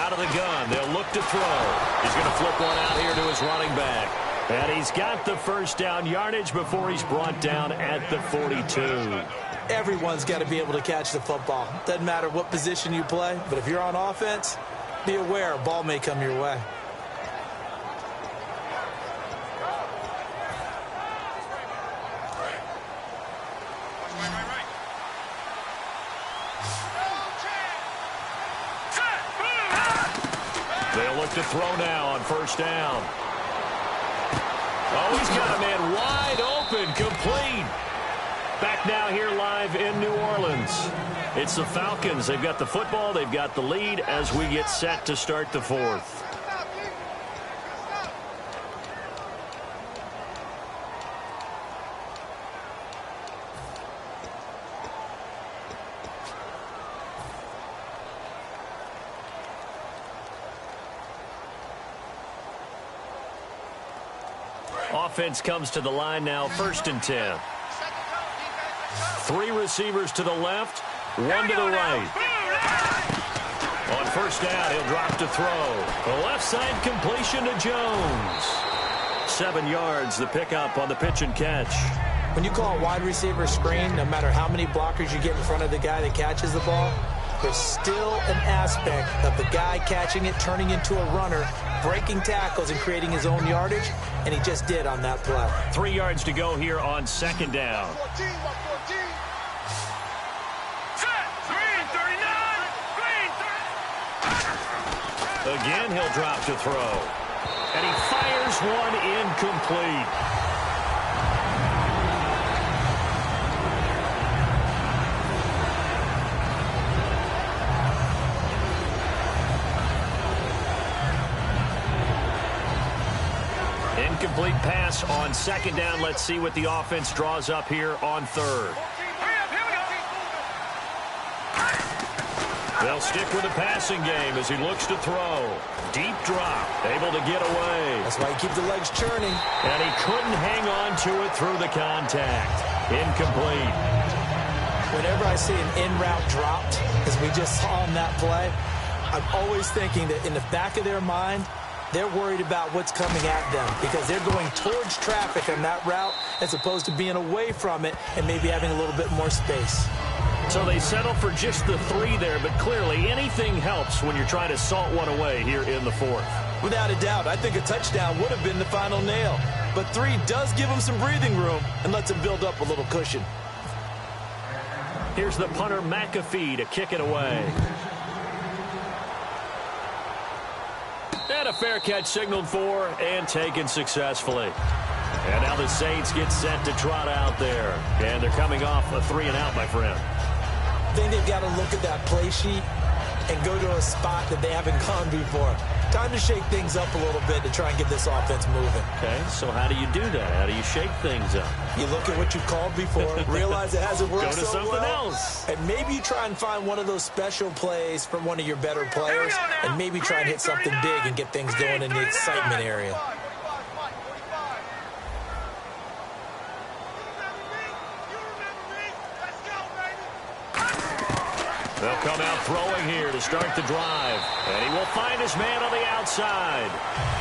Out of the gun. They'll look to throw. He's going to flip one out here to his running back. And he's got the 1st down yardage before he's brought down at the 42. Everyone's got to be able to catch the football. Doesn't matter what position you play, but if you're on offense, be aware a ball may come your way. They'll look to throw now on 1st down. Oh, he's got a man wide open, complete. Back now here live in New Orleans. It's the Falcons. They've got the football. They've got the lead as we get set to start the 4th. Offense comes to the line now, 1st and 10. 3 receivers to the left, 1 to the right. On 1st down, he'll drop to throw. The left side completion to Jones. 7 yards, the pickup on the pitch and catch. When you call a wide receiver screen, no matter how many blockers you get in front of the guy that catches the ball, there's still an aspect of the guy catching it, turning into a runner, breaking tackles and creating his own yardage, and he just did on that play. 3 yards to go here on 2nd down. Green 39. Green 30. Again, he'll drop to throw. And he fires one incomplete. Incomplete pass on 2nd down. Let's see what the offense draws up here on 3rd. Hurry up, here we go. They'll stick with the passing game as he looks to throw. Deep drop, able to get away. That's why you keep the legs churning. And he couldn't hang on to it through the contact. Incomplete. Whenever I see an in-route dropped, as we just saw on that play, I'm always thinking that in the back of their mind, they're worried about what's coming at them because they're going towards traffic on that route as opposed to being away from it and maybe having a little bit more space. So they settle for just the 3 there, but clearly anything helps when you're trying to salt one away here in the 4th. Without a doubt, I think a touchdown would have been the final nail. But 3 does give them some breathing room and lets them build up a little cushion. Here's the punter McAfee to kick it away. And a fair catch signaled for and taken successfully. And now the Saints get set to trot out there. And they're coming off a 3-and-out, my friend. I think they've got to look at that play sheet and go to a spot that they haven't gone before. Time to shake things up a little bit to try and get this offense moving. Okay, so how do you do that? How do you shake things up? You look at what you called before, realize it hasn't worked Go to so something well, else. and maybe you try and find one of those special plays from one of your better players, and maybe try and hit something big and get things going in the excitement area. They'll come out throwing here to start the drive. And he will find his man on the outside.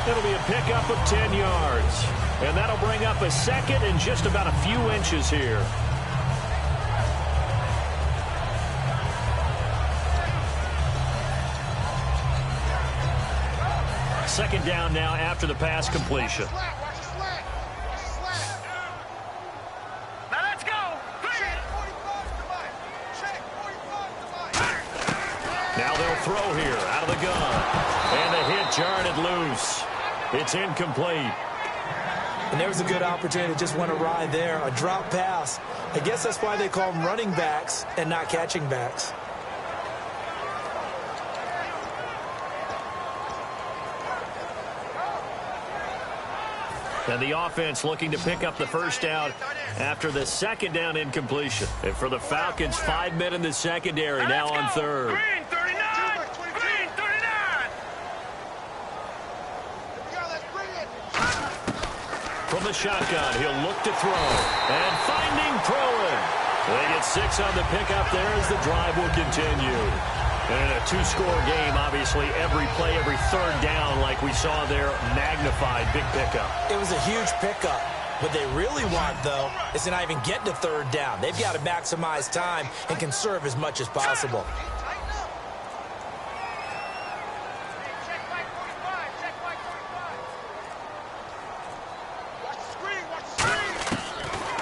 It'll be a pickup of 10 yards. And that'll bring up a second and just about a few inches here. Second down now after the pass completion. Now they'll throw here out of the gun. And the hit jarred it loose. It's incomplete. And there was a good opportunity that just went awry there. A drop pass. I guess that's why they call them running backs and not catching backs. And the offense looking to pick up the first down after the second down incompletion. And for the Falcons, 5 men in the secondary now on third. Green 39! Green 39! From the shotgun, he'll look to throw. And finding Proen. They get 6 on the pickup there as the drive will continue. And a two-score game, obviously, every play, every third down, like we saw there, magnified, big pickup. It was a huge pickup. What they really want, though, is to not even get to third down. They've got to maximize time and conserve as much as possible.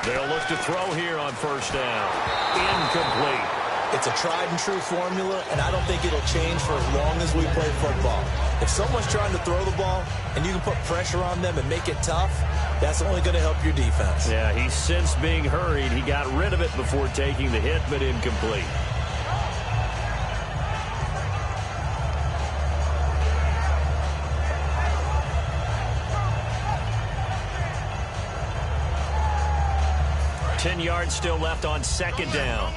They'll look to throw here on first down. Incomplete. It's a tried-and-true formula, and I don't think it'll change for as long as we play football. If someone's trying to throw the ball and you can put pressure on them and make it tough, that's only going to help your defense. Yeah, he sensed being hurried. He got rid of it before taking the hit, but incomplete. Ten yards still left on second down.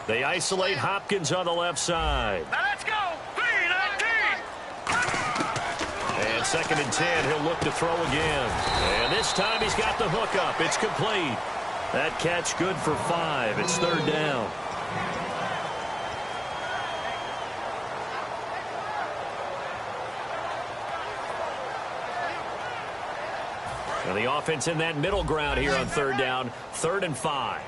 They isolate Hopkins on the left side. Now let's go! 3-19! And second and 10, he'll look to throw again. And this time he's got the hook up. It's complete. That catch good for 5. It's third down. And the offense in that middle ground here on third down. 3rd and 5.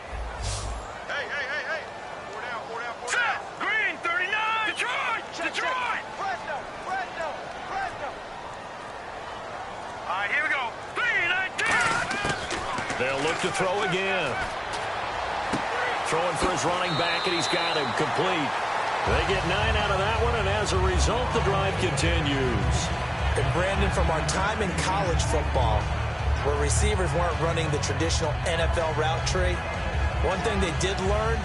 Green 39! Detroit! Detroit! All right, here we go. 3-19! They'll look to throw again. Throwing for his running back, and he's got him complete. They get 9 out of that one, and as a result, the drive continues. And Brandon, from our time in college football, where receivers weren't running the traditional NFL route tree, one thing they did learn,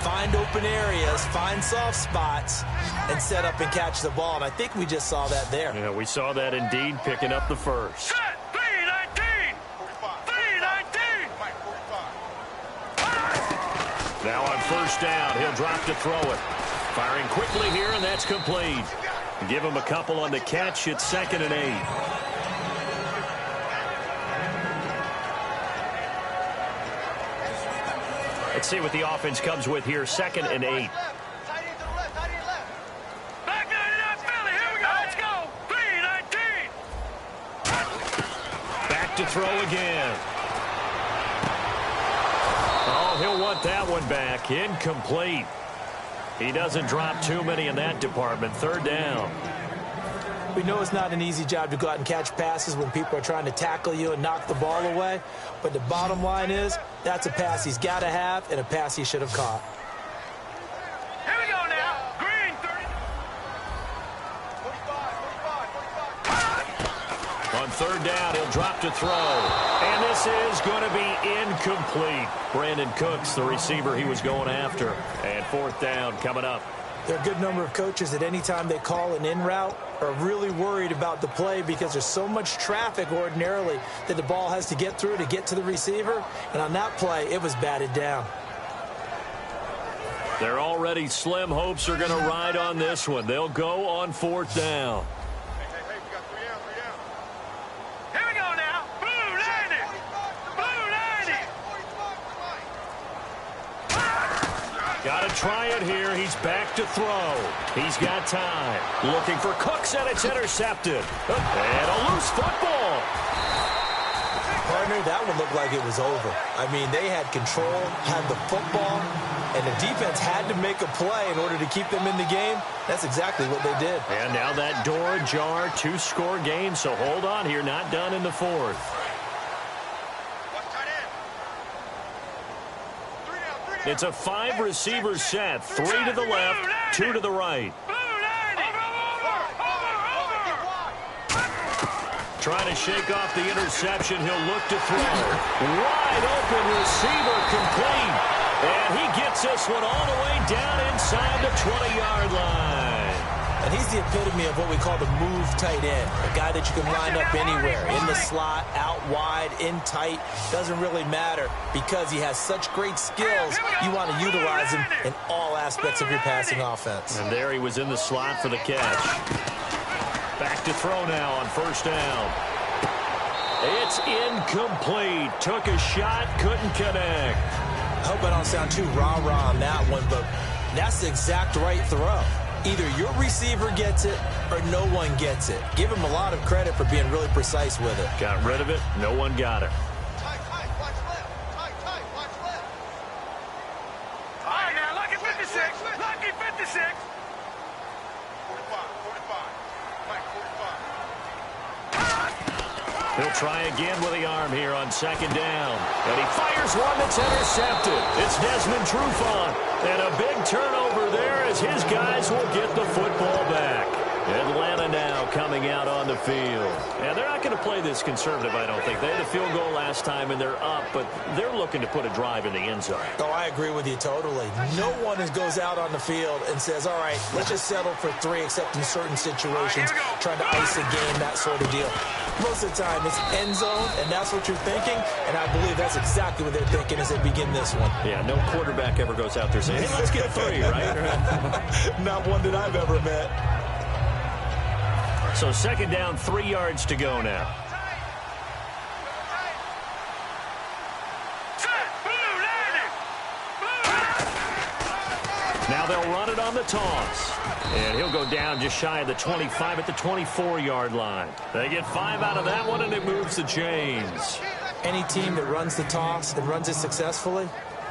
find open areas, find soft spots, and set up and catch the ball. And I think we just saw that there. Yeah, we saw that indeed, picking up the first. Set! 3-19! 3-19! Now on first down, he'll drop to throw it. Firing quickly here, and that's complete. Give him a couple on the catch. It's 2nd and 8. Let's see what the offense comes with here. 2nd and 8. Back 99 Philly, here we go. Let's go. 3-19. Back to throw again. Oh, he'll want that one back. Incomplete. He doesn't drop too many in that department. 3rd down. We know it's not an easy job to go out and catch passes when people are trying to tackle you and knock the ball away. But the bottom line is, that's a pass he's got to have and a pass he should have caught. Here we go now. Green 30. 45. On third down. He'll drop to throw. And this is going to be incomplete. Brandon Cooks, the receiver he was going after. And fourth down coming up. There are a good number of coaches at any time they call an in route are really worried about the play because there's so much traffic ordinarily that the ball has to get through to get to the receiver. And on that play, it was batted down. They're already slim hopes are going to ride on this one. They'll go on fourth down. Hey, we got 3 out. Here we go now. Blue 90. Blue 90. Got to try it here. He's back to throw. He's got time. Looking for Cooks, and it's intercepted. And a loose football. Partner, that one looked like it was over. I mean, they had control, had the football, and the defense had to make a play in order to keep them in the game. That's exactly what they did. And now that door ajar, 2-score game, so hold on here, not done in the fourth. It's a 5-receiver set, 3 to the left, 2 to the right. Trying to shake off the interception. He'll look to throw. Wide open receiver complete. And he gets this one all the way down inside the 20-yard line. And he's the epitome of what we call the move tight end. A guy that you can line up anywhere. In the slot, out wide, in tight. Doesn't really matter because he has such great skills. You want to utilize him in all aspects of your passing offense. And there he was in the slot for the catch. Back to throw now on first down. It's incomplete. Took a shot, couldn't connect. I hope I don't sound too rah-rah on that one, but that's the exact right throw. Either your receiver gets it or no one gets it. Give him a lot of credit for being really precise with it. Got rid of it. No one got it. Tight, watch left. Tight, watch left. All right, now, lucky 56. Lucky 56. 45. Mike, 45. He'll try again with the arm here on second down. And he fires one that's intercepted. It's Desmond Trufant. And a big turnover there as his guys will get the football back. Atlanta now coming out on the field. And they're not going to play this conservative, I don't think. They had a field goal last time, and they're up, but they're looking to put a drive in the end zone. Oh, I agree with you totally. No one goes out on the field and says, all right, let's just settle for 3, except in certain situations, trying to ice a game, that sort of deal. Most of the time, it's end zone, and that's what you're thinking, and I believe that's exactly what they're thinking as they begin this one. Yeah, no quarterback ever goes out there saying, hey, let's get 3, right? Not one that I've ever met. So second down, 3 yards to go now. Now they'll run it on the toss. And he'll go down just shy of the 25 at the 24-yard line. They get 5 out of that one, and it moves the chains. Any team that runs the toss and runs it successfully,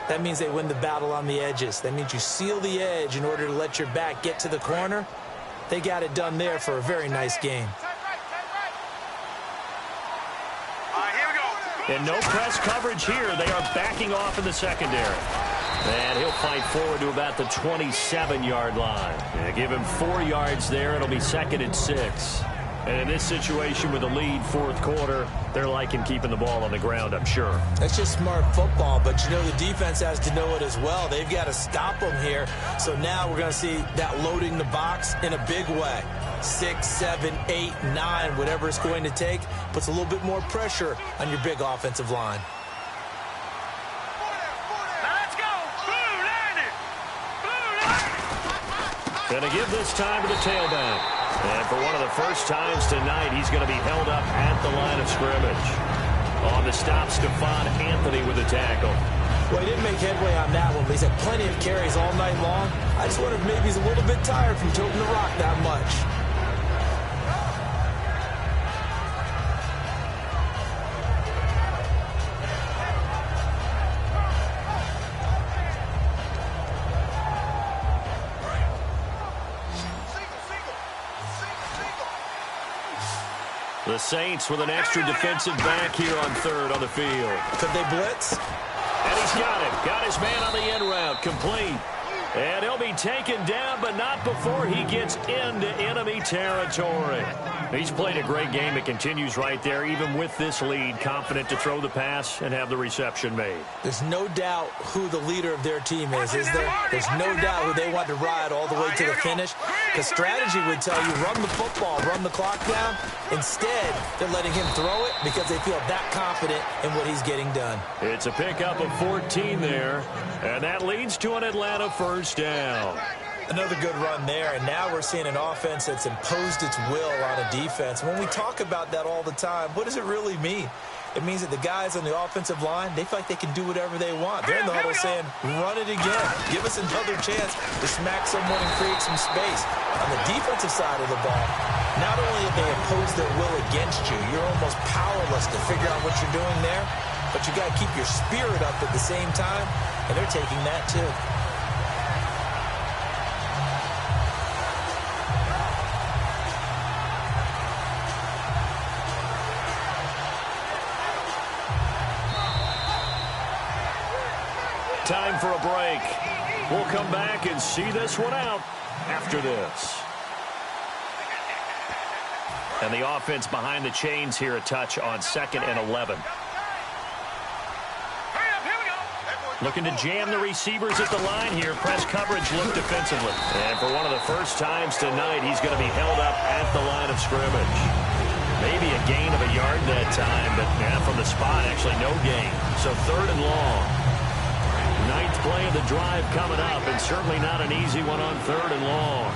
that means they win the battle on the edges. That means you seal the edge in order to let your back get to the corner. They got it done there for a very nice game. And no press coverage here. They are backing off in the secondary. And he'll fight forward to about the 27-yard line. Give him 4 yards there. It'll be second and 6. And in this situation with a lead, fourth quarter, they're liking keeping the ball on the ground, I'm sure. That's just smart football, but you know the defense has to know it as well. They've got to stop them here. So now we're going to see that loading the box in a big way. 6, 7, 8, 9, whatever it's going to take, puts a little bit more pressure on your big offensive line. Gonna give this time to the tailback. And for one of the first times tonight, he's going to be held up at the line of scrimmage. On the stop, Stephon Anthony with the tackle. Well, he didn't make headway on that one, but he's had plenty of carries all night long. I just wonder if maybe he's a little bit tired from toting the rock that much. The Saints with an extra defensive back here on third on the field. Could they blitz? And he's got it. Got his man on the end route. Complete. And he'll be taken down, but not before he gets into enemy territory. He's played a great game. It continues right there, even with this lead, confident to throw the pass and have the reception made. There's no doubt who the leader of their team is there? There's no doubt who they want to ride all the way to the finish. Because strategy would tell you, run the football, run the clock down. Instead, they're letting him throw it because they feel that confident in what he's getting done. It's a pickup of 14 there, and that leads to an Atlanta first down. Another good run there, and now we're seeing an offense that's imposed its will on a defense. When we talk about that all the time, what does it really mean? It means that the guys on the offensive line, they feel like they can do whatever they want. They're in the huddle saying, run it again. Give us another chance to smack someone and create some space. On the defensive side of the ball, not only have they imposed their will against you, you're almost powerless to figure out what you're doing there, but you got to keep your spirit up at the same time, and they're taking that too. Time for a break. We'll come back and see this one out after this. And the offense behind the chains here a touch on 2nd and 11. Looking to jam the receivers at the line here. Press coverage look defensively. And for one of the first times tonight, he's going to be held up at the line of scrimmage. Maybe a gain of a yard that time, but from the spot, actually no gain. So 3rd and long. 9th play of the drive coming up, and certainly not an easy one on 3rd and long.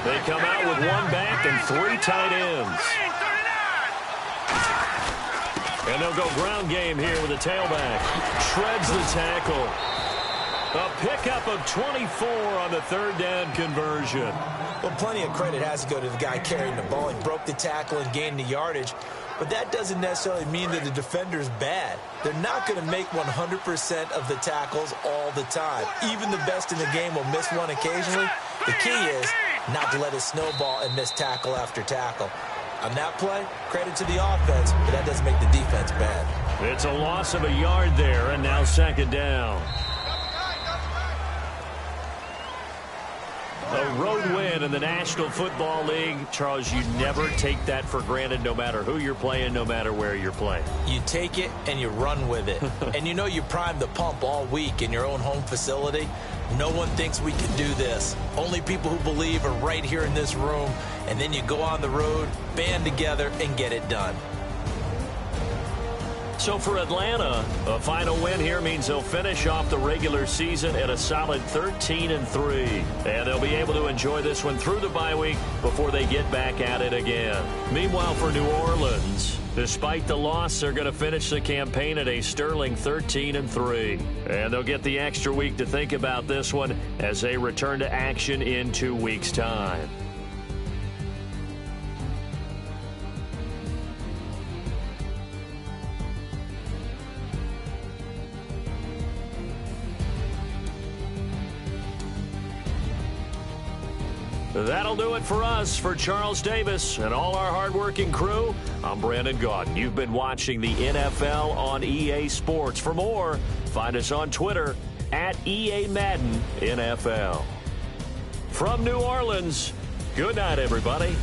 They come out with 1 back and 3 tight ends. And they'll go ground game here with a tailback. Shreds the tackle. A pickup of 24 on the 3rd down conversion. Well, plenty of credit has to go to the guy carrying the ball. He broke the tackle and gained the yardage. But that doesn't necessarily mean that the defender's bad. They're not going to make 100% of the tackles all the time. Even the best in the game will miss one occasionally. The key is not to let it snowball and miss tackle after tackle. On that play, credit to the offense, but that doesn't make the defense bad. It's a loss of a yard there, and now 2nd down. A road win in the National Football League. Charles, you never take that for granted, no matter who you're playing, no matter where you're playing. You take it and you run with it. And you know you primed the pump all week in your own home facility. No one thinks we can do this. Only people who believe are right here in this room. And then you go on the road, band together, and get it done. So for Atlanta, a final win here means they'll finish off the regular season at a solid 13-3. And they'll be able to enjoy this one through the bye week before they get back at it again. Meanwhile, for New Orleans, despite the loss, they're going to finish the campaign at a sterling 13-3. And they'll get the extra week to think about this one as they return to action in 2 weeks' time. That'll do it for us. For Charles Davis and all our hardworking crew, I'm Brandon Gaudin. You've been watching the NFL on EA Sports. For more, find us on Twitter at EA Madden NFL. From New Orleans, good night, everybody.